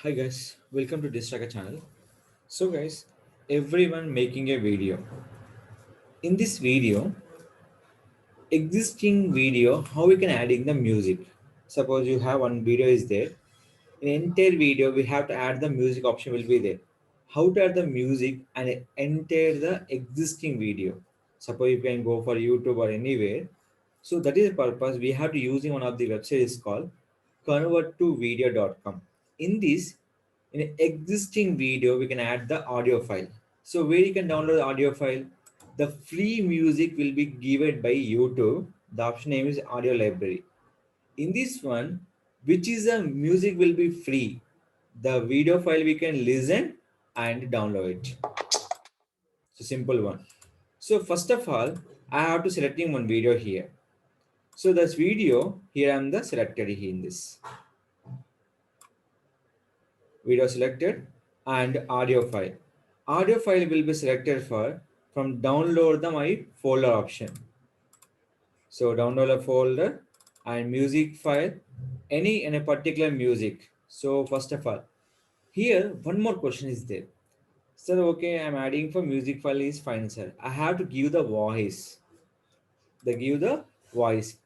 Hi guys, welcome to Digital Rakesh channel. So guys, everyone making a video. In this video, existing video, how we can add in the music. Suppose you have one video is there. In entire video, we have to add the music option will be there. How to add the music and enter the existing video. Suppose you can go for YouTube or anywhere. So that is the purpose. We have to using one of the websites called converttovideo.com. In this, in an existing video, we can add the audio file. So where you can download the audio file, the free music will be given by YouTube. The option name is audio library. In this one, which is a music will be free. The video file we can listen and download it. So simple one. So first of all, I have to selecting one video here. So this video here I'm the selected here in this video selected and audio file. Audio file will be selected for from download the my folder option. So download a folder and music file, any in a particular music. So first of all, here one more question is there. Sir, okay, I'm adding for music file is fine, sir. I have to give the voice. They give the voice.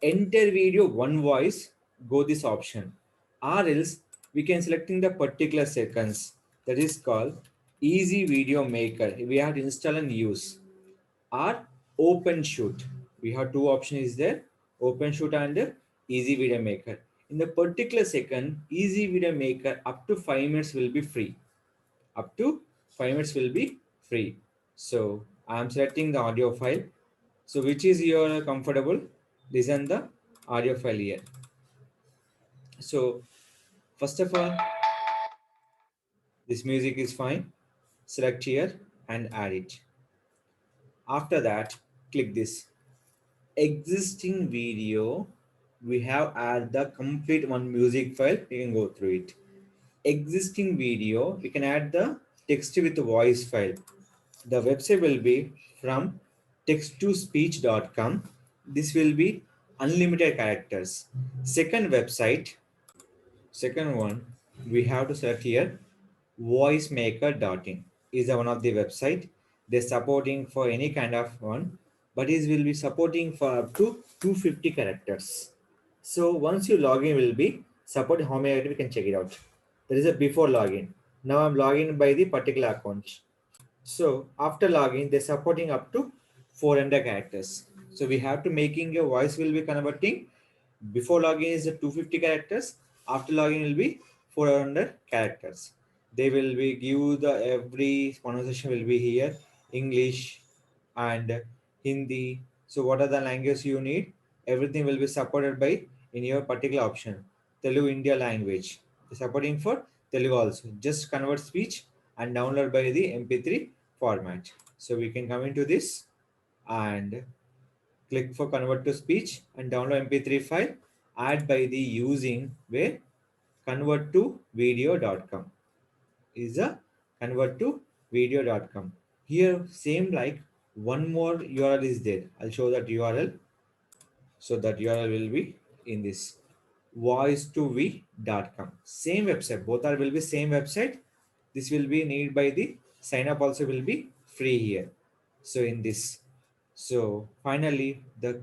Enter video one voice, go this option. Or else we can selecting the particular seconds. That is called Easy Video Maker. We have to install and use. Or Open Shoot. We have two options is there. Open Shoot and Easy Video Maker. In the particular second, Easy Video Maker up to 5 minutes will be free. Up to 5 minutes will be free. So I am selecting the audio file. So which is your comfortable? Listen the audio file here. So first of all, this music is fine. Select here and add it. After that, click this existing video. We have add the complete one music file. You can go through it. Existing video, we can add the text with the voice file. The website will be from text2speech.com. This will be unlimited characters. Second one, we have to select here voicemaker.in is one of the website. They're supporting for any kind of one, but it will be supporting for up to 250 characters. So once you log in will be support how many we can check it out. There is a before login. Now I'm logging by the particular account. So after login, they're supporting up to 400 characters. So we have to making your voice will be converting. Before login is the 250 characters. After login will be 400 characters. They will be give the every conversation will be here English and Hindi. So what are the languages you need? Everything will be supported by in your particular option. Telugu India language. The supporting for Telugu also. Just convert speech and download by the MP3 format. So we can come into this and click for convert to speech and download MP3 file. Add by the using where convert to video.com is a convert to video.com. Here same like one more URL is there. I'll show that URL. So that URL will be in this voice2v.com. Same website. Both are will be same website. This will be need by the sign up also will be free here. So in this. So finally the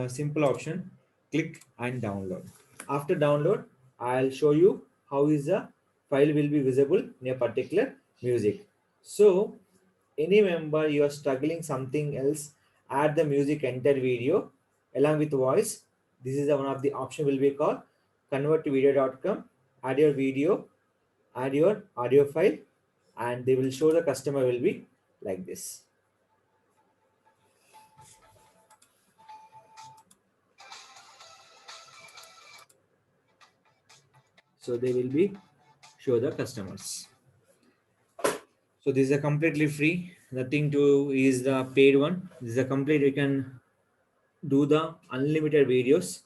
simple option click and download. After download, I'll show you how is the file will be visible in a particular music. So any member you are struggling something else, add the music enter video along with voice. This is the one of the option will be called convert to video.com. Add your video, add your audio file, and they will show the customer will be like this. So they will be show the customers. So this is a completely free. Nothing to is the paid one. This is a complete. You can do the unlimited videos.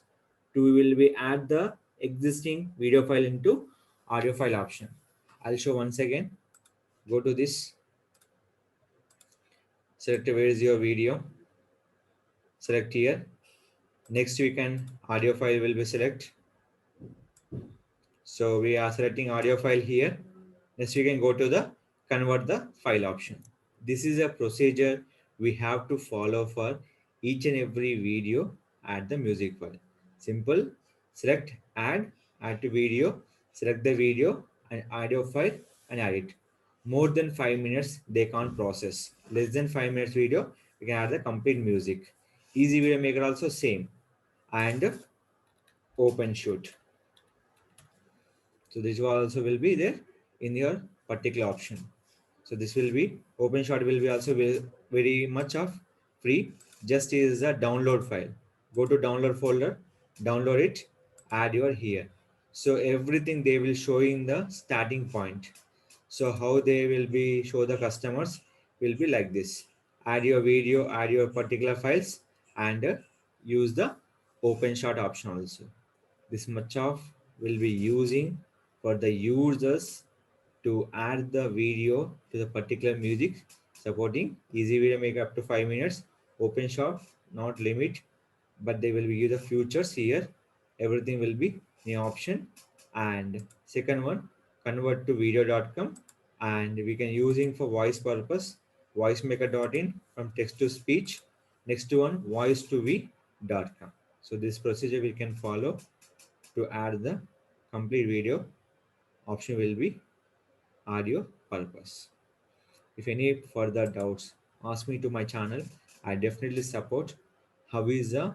To will be add the existing video file into audio file option. I'll show once again. Go to this. Select where is your video. Select here. Next we can audio file will be select. So we are selecting audio file here. Next we can go to the convert the file option. This is a procedure we have to follow for each and every video. Add the music file. Simple. Select add to video, select the video and audio file and add it. More than 5 minutes they can't process. Less than 5 minutes video we can add the complete music. Easy video maker also same. And open shoot. So this also will be there in your particular option. So this will be OpenShot will be also very much of free. Just is a download file. Go to download folder, download it, add your here. So everything they will show in the starting point. So how they will be show the customers will be like this. Add your video, add your particular files, and use the OpenShot option also. This much of will be using for the users to add the video to the particular music supporting easy video make up to 5 minutes open shop not limit, but they will give the futures here. Everything will be the option. And second one, convert to video.com, and we can using for voice purpose voicemaker.in from text to speech. Next one, voice to v.com. So this procedure we can follow to add the complete video. Option will be audio purpose. If any further doubts, ask me to my channel. I definitely support how is the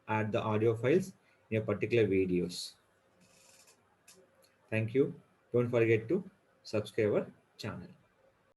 add the audio files in a particular videos. Thank you. Don't forget to subscribe our channel.